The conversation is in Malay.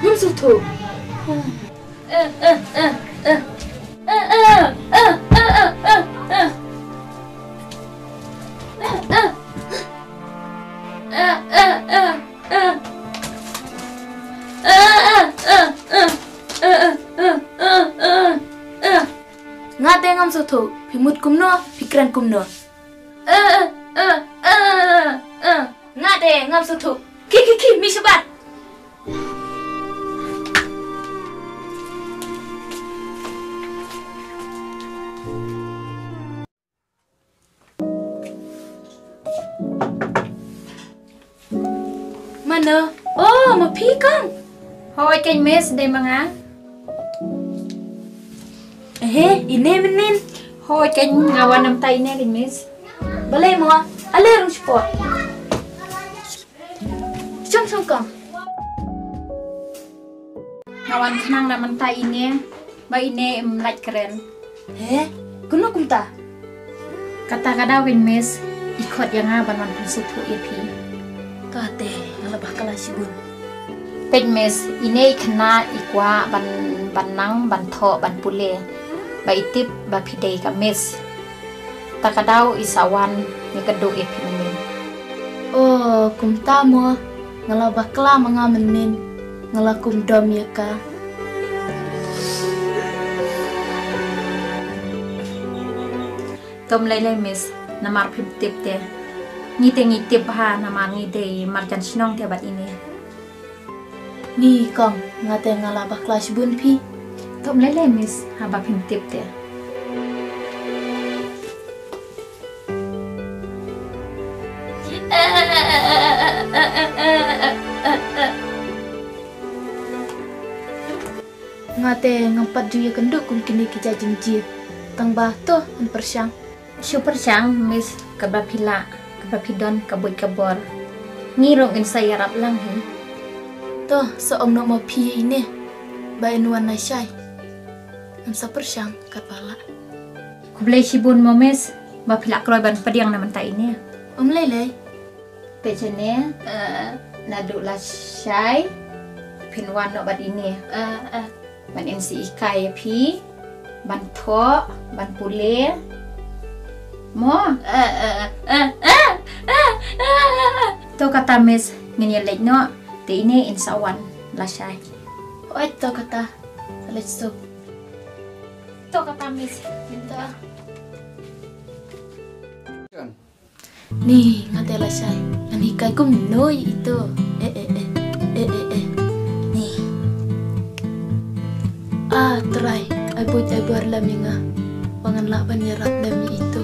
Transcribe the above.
Ngâm sụt thủ. Ngate ngam sụt thủ, mut kum no, pikiran kum no. Ngate ngam sụt thủ, ki mi sebat. Mana? Oh, ma phi con. Hoi kênh Miss đây mà ngá. Ini menin. Hoi kênh ngawan nam tay nè kênh Miss. Boleh mo? Ale rung sport. Sung con. Ngawan kenang nam tay ini. Ba ini like keren. Kuno kumta. Kata kadau kênh Miss. Ikut yang ngaban wan sutu EP. Kate ngalabah kelas bun. Kênh Miss ini kena ikwa ban nang ban tho ban pule. Ba itip ba pidei ka Miss. Takadaw isawan ni kadu EP menin. Oh, kumta mo ngalabah kela mga menin. Ngalakum dom ya ka. Tom lele Miss namar pip-tip te. Ngitip ha namar ngite marjan sinong te bat ini. Ni kong ngate ngalabah kelas bun pi. Tom lele Miss haba pip-tip te. Ngate ngampat juya kenduk kum kini kita jengji. Tang bah to an persyang. Super syang Miss kabapila kabapidon kaboy kabor. Ngirong in sayarap lang he. To seong no mo pi ini. Bain wan na syai. An sa persyang kapala. Kublay sibun mo Miss bapila kroy ban padiang naman tay ini. Lele. Pejene nadu la syai pinwan no bat ini. Ban NC ikai pi ban tho ban pule mo to kata Miss ngini no te ini insawan la syai. Oi to kata. Let's go. To kata Miss Minta. Nih ngate la syai. Ani kai kum noi itu. Nih. Try. Ay buat ay buar lam nga. Pangan laban ni rat dami itu.